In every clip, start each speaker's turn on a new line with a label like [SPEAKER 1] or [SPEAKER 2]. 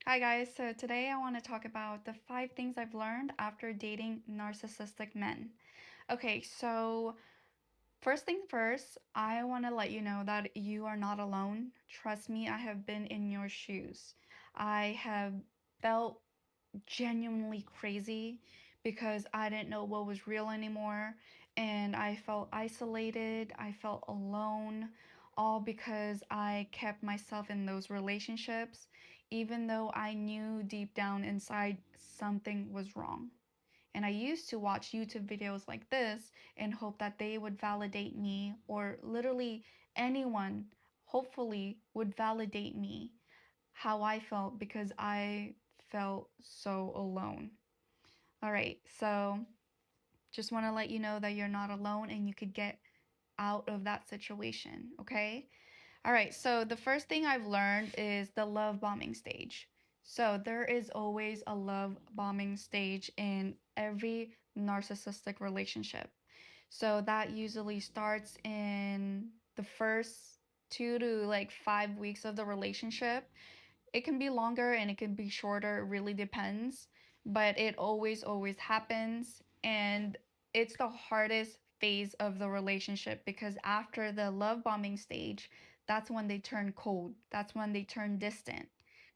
[SPEAKER 1] Hi guys, so today I want to talk about the 5 things I've learned after dating narcissistic men. Okay, so first thing first, I want to let you know that you are not alone. Trust me, I have been in your shoes. I have felt genuinely crazy because I didn't know what was real anymore. And I felt isolated, I felt alone, all because I kept myself in those relationships, even though I knew deep down inside something was wrong. And I used to watch YouTube videos like this and hope that they would validate me, or literally anyone, hopefully, would validate me how I felt because I felt so alone. All right, so just want to let you know that you're not alone and you could get out of that situation, okay? All right, so the first thing I've learned is the love bombing stage. So there is always a love bombing stage in every narcissistic relationship. So that usually starts in the first 2 to 5 weeks of the relationship. It can be longer and it can be shorter, it really depends, but it always happens, and it's the hardest phase of the relationship because after the love bombing stage, that's when they turn cold, that's when they turn distant,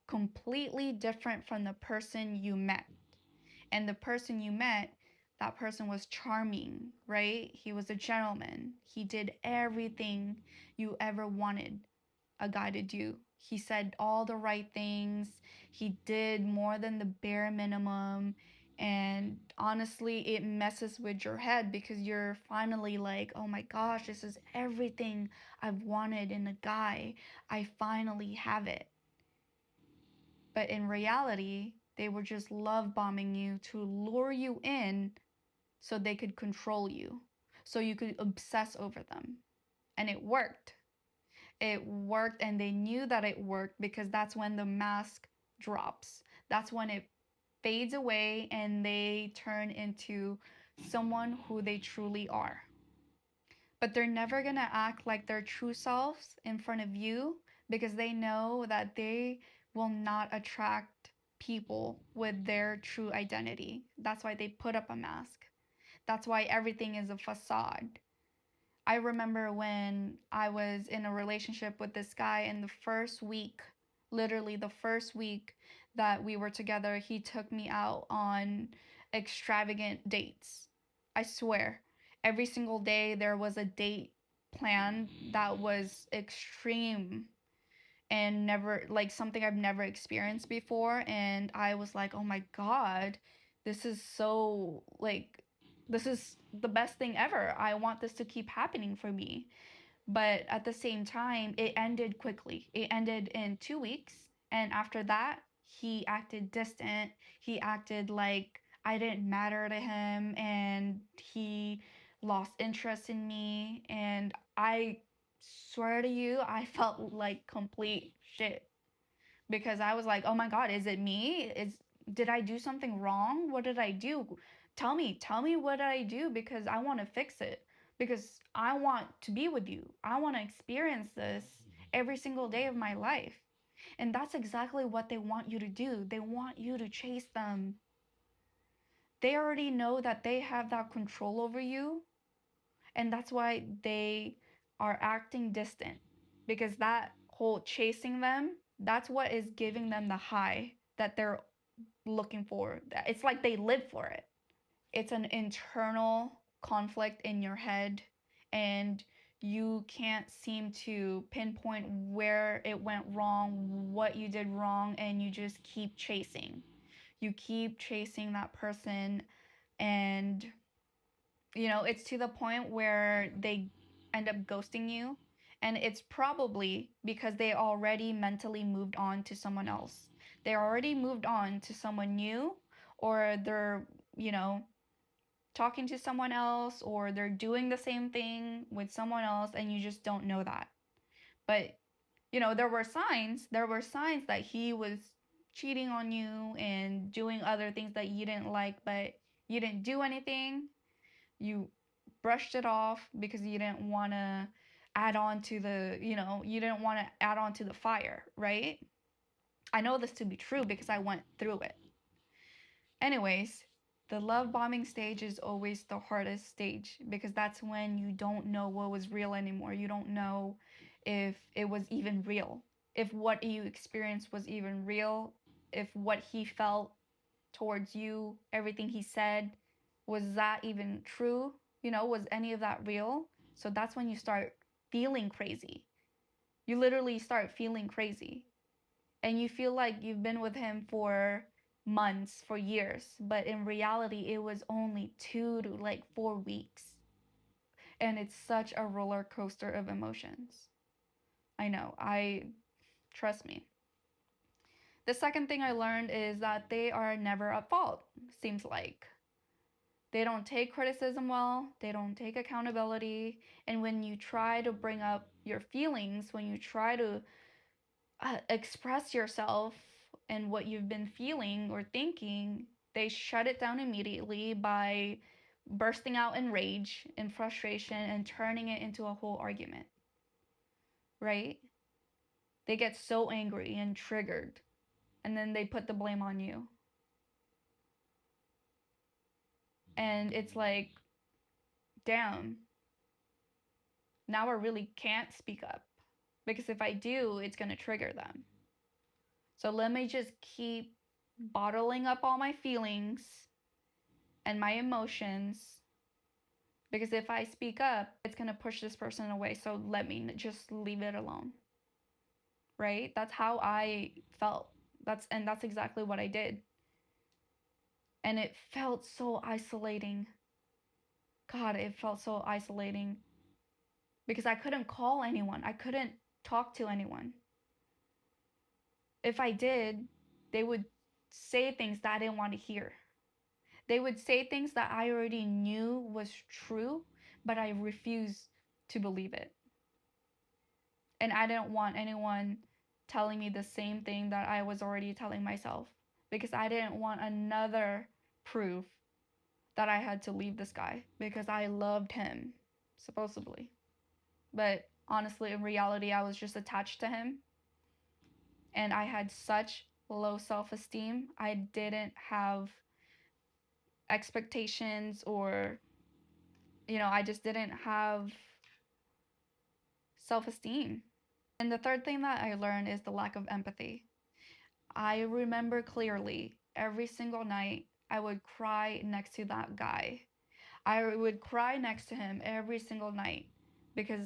[SPEAKER 1] completely different from the person you met. And the person you met, that person was charming, right? He was a gentleman, he did everything you ever wanted a guy to do. He said all the right things. He did more than the bare minimum. And honestly, it messes with your head because you're finally like, oh my gosh, this is everything I've wanted in a guy. I finally have it. But in reality, they were just love bombing you to lure you in so they could control you, so you could obsess over them. And it worked. It worked, and they knew that it worked because that's when the mask drops. That's when it fades away and they turn into someone who they truly are. But they're never going to act like their true selves in front of you because they know that they will not attract people with their true identity. That's why they put up a mask. That's why everything is a facade. I remember when I was in a relationship with this guy, in the first week, literally the first week that we were together, he took me out on extravagant dates. I swear. Every single day there was a date planned that was extreme and never, like, something I've never experienced before, and I was like, "Oh my god, this is so, like, this is the best thing ever. I want this to keep happening for me." But at the same time, it ended quickly. It ended in 2 weeks, and after that, he acted distant. He acted like I didn't matter to him, and he lost interest in me, and I swear to you, I felt like complete shit because I was like, "Oh my god, is it me? Is Did I do something wrong? What did I do? Tell me what did I do because I want to fix it. Because I want to be with you. I want to experience this every single day of my life." And that's exactly what they want you to do. They want you to chase them. They already know that they have that control over you, and that's why they are acting distant, because that whole chasing them, that's what is giving them the high that they're looking for. It's like they live for it. It's an internal conflict in your head, and you can't seem to pinpoint where it went wrong, what you did wrong, and you just keep chasing. You keep chasing that person, and it's to the point where they end up ghosting you. And it's probably because they already mentally moved on to someone else. They already moved on to someone new, or they're, you know, talking to someone else, or they're doing the same thing with someone else, and you just don't know that. But, there were signs that he was cheating on you and doing other things that you didn't like, but you didn't do anything. You brushed it off because you didn't want to add on to the fire, right? I know this to be true because I went through it. Anyways, the love bombing stage is always the hardest stage because that's when you don't know what was real anymore. You don't know if it was even real, if what you experienced was even real, if what he felt towards you, everything he said, was that even true? Was any of that real? So that's when you start feeling crazy. You literally start feeling crazy. And you feel like you've been with him for months, for years, but in reality, it was only 2 to like 4 weeks. And it's such a roller coaster of emotions. I know, trust me. The second thing I learned is that they are never at fault, seems like. They don't take criticism well, they don't take accountability. And when you try to bring up your feelings, when you try to express yourself and what you've been feeling or thinking, they shut it down immediately by bursting out in rage and frustration and turning it into a whole argument, right? They get so angry and triggered, and then they put the blame on you. And it's like, damn, now I really can't speak up because if I do, it's going to trigger them. So let me just keep bottling up all my feelings and my emotions because if I speak up, it's going to push this person away. So let me just leave it alone. Right? That's how I felt. That's exactly what I did. And it felt so isolating. God, it felt so isolating because I couldn't call anyone. I couldn't talk to anyone. If I did, they would say things that I didn't want to hear. They would say things that I already knew was true, but I refused to believe it. And I didn't want anyone telling me the same thing that I was already telling myself because I didn't want another proof that I had to leave this guy because I loved him, supposedly. But honestly, in reality, I was just attached to him and I had such low self esteem. I didn't have expectations or, I just didn't have self esteem. And the third thing that I learned is the lack of empathy. I remember clearly every single night I would cry next to that guy. I would cry next to him every single night because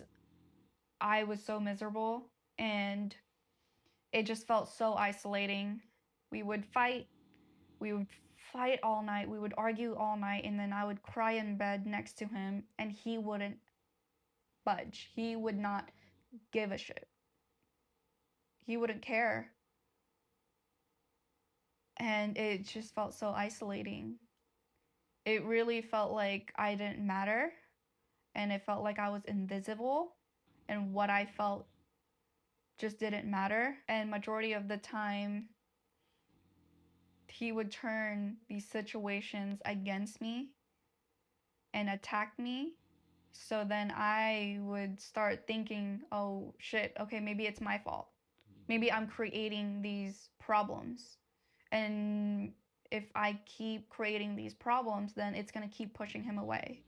[SPEAKER 1] I was so miserable and it just felt so isolating. We would fight. We would fight all night. We would argue all night. And then I would cry in bed next to him and he wouldn't budge. He would not give a shit. He wouldn't care. And it just felt so isolating. It really felt like I didn't matter and it felt like I was invisible and what I felt just didn't matter. And majority of the time, he would turn these situations against me and attack me. So then I would start thinking, oh shit, okay, maybe it's my fault. Maybe I'm creating these problems. And if I keep creating these problems, then it's going to keep pushing him away.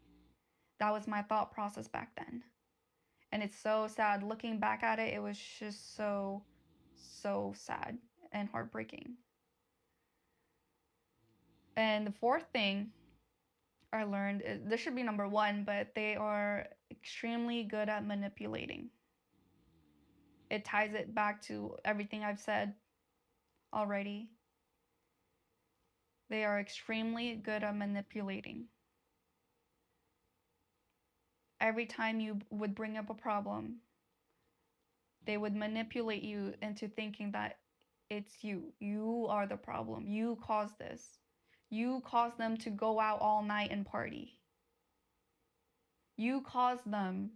[SPEAKER 1] That was my thought process back then. And it's so sad. Looking back at it, it was just so, so sad and heartbreaking. And the fourth thing I learned is this should be number one, but they are extremely good at manipulating. It ties it back to everything I've said already. They are extremely good at manipulating. Every time you would bring up a problem, they would manipulate you into thinking that it's you. You are the problem. You caused this. You caused them to go out all night and party. You caused them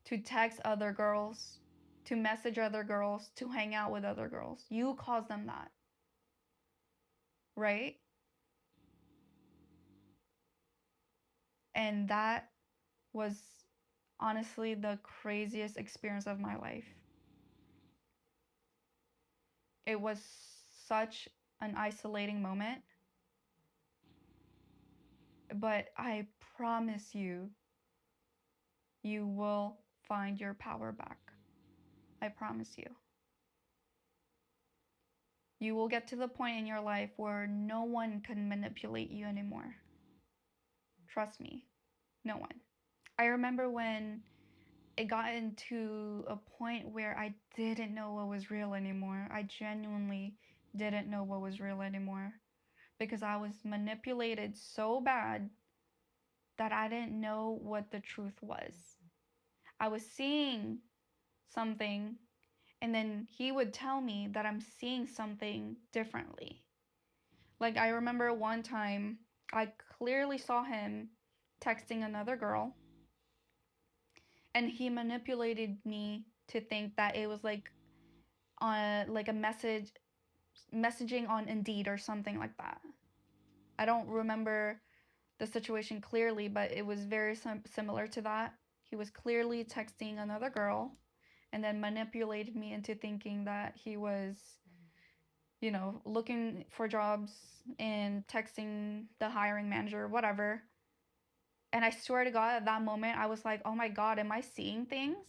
[SPEAKER 1] to text other girls, to message other girls, to hang out with other girls. You caused them that. Right? And that was honestly the craziest experience of my life. It was such an isolating moment, but I promise you, you will find your power back. I promise you. You will get to the point in your life where no one can manipulate you anymore. Trust me, no one. I remember when it got into a point where I didn't know what was real anymore. I genuinely didn't know what was real anymore because I was manipulated so bad that I didn't know what the truth was. I was seeing something, and then he would tell me that I'm seeing something differently. Like, I remember one time I clearly saw him texting another girl, and he manipulated me to think that it was like on like a messaging on Indeed or something like that. I don't remember the situation clearly, but it was very similar to that. He was clearly texting another girl and then manipulated me into thinking that he was, looking for jobs and texting the hiring manager, whatever. And I swear to God, at that moment, I was like, oh my God, am I seeing things?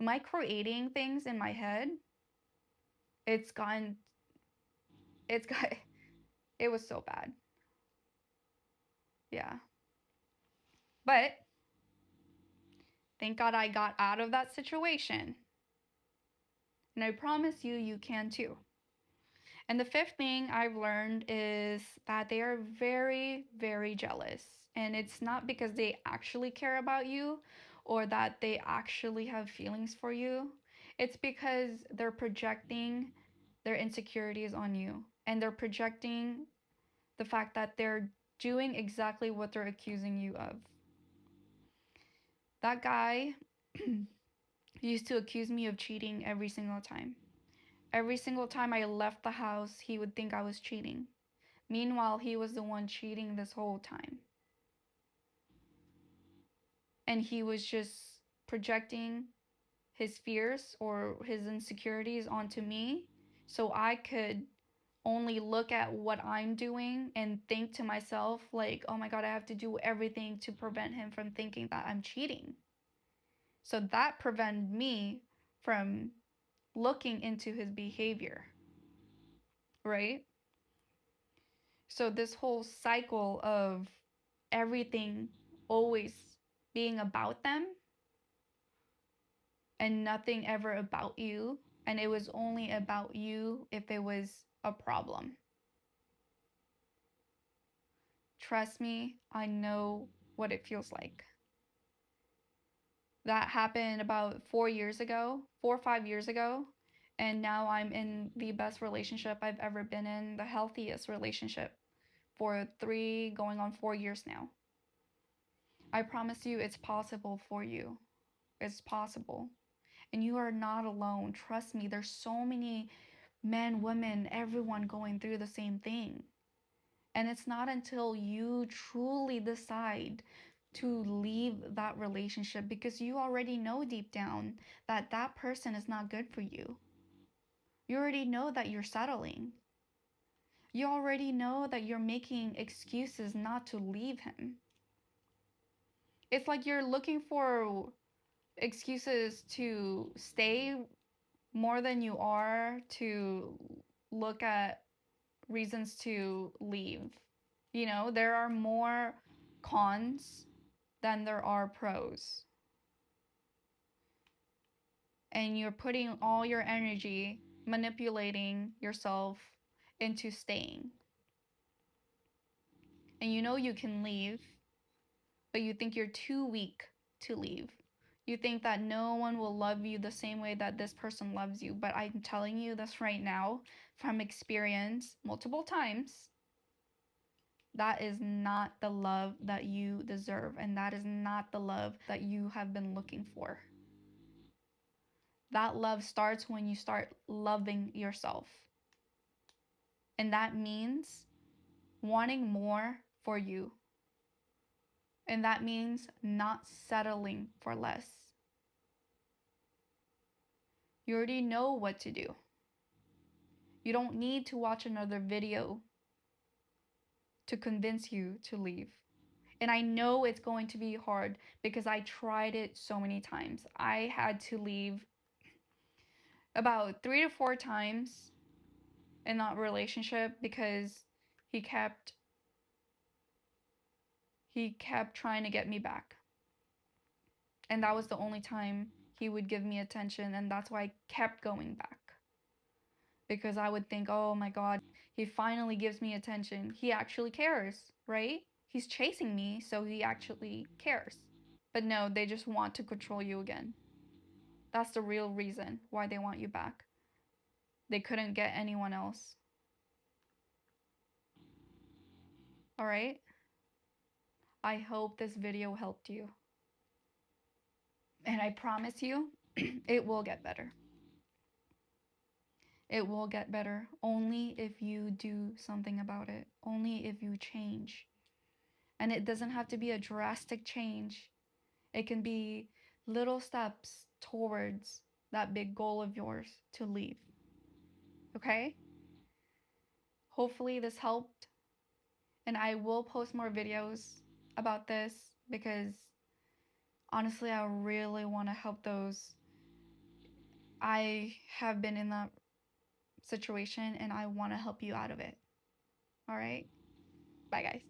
[SPEAKER 1] Am I creating things in my head? It's gotten, it's got, it was so bad. Yeah. But thank God I got out of that situation. And I promise you, you can too. And the fifth thing I've learned is that they are very, very jealous. And it's not because they actually care about you or that they actually have feelings for you. It's because they're projecting their insecurities on you. And they're projecting the fact that they're doing exactly what they're accusing you of. That guy used to accuse me of cheating every single time. Every single time I left the house, he would think I was cheating. Meanwhile, he was the one cheating this whole time. And he was just projecting his fears or his insecurities onto me so I could only look at what I'm doing and think to myself, like, oh my God, I have to do everything to prevent him from thinking that I'm cheating. So that prevented me from looking into his behavior, right? So this whole cycle of everything always being about them and nothing ever about you, and it was only about you if it was a problem. Trust me, I know what it feels like. That happened about 4 years ago, 4 or 5 years ago, and now I'm in the best relationship I've ever been in, the healthiest relationship for 3 going on 4 years now. I promise you it's possible for you. It's possible. And you are not alone. Trust me, there's so many men, women, everyone going through the same thing. And it's not until you truly decide to leave that relationship because you already know deep down that that person is not good for you. You already know that you're settling. You already know that you're making excuses not to leave him. It's like you're looking for excuses to stay more than you are to look at reasons to leave. There are more cons than there are pros. And you're putting all your energy manipulating yourself into staying. And you know you can leave, but you think you're too weak to leave. You think that no one will love you the same way that this person loves you. But I'm telling you this right now from experience multiple times. That is not the love that you deserve, and that is not the love that you have been looking for. That love starts when you start loving yourself. And that means wanting more for you. And that means not settling for less. You already know what to do. You don't need to watch another video to convince you to leave. And I know it's going to be hard because I tried it so many times. I had to leave about 3 to 4 times in that relationship because he kept he kept trying to get me back. And that was the only time he would give me attention, and that's why I kept going back. Because I would think, "Oh my god, he finally gives me attention. He actually cares, right? He's chasing me, so he actually cares." But no, they just want to control you again. That's the real reason why they want you back. They couldn't get anyone else. All right? I hope this video helped you. And I promise you, it will get better. It will get better only if you do something about it, only if you change. And it doesn't have to be a drastic change, it can be little steps towards that big goal of yours to leave. Okay? Hopefully, this helped. And I will post more videos about this because honestly, I really want to help those. I have been in that situation and I want to help you out of it. All right? Bye, guys.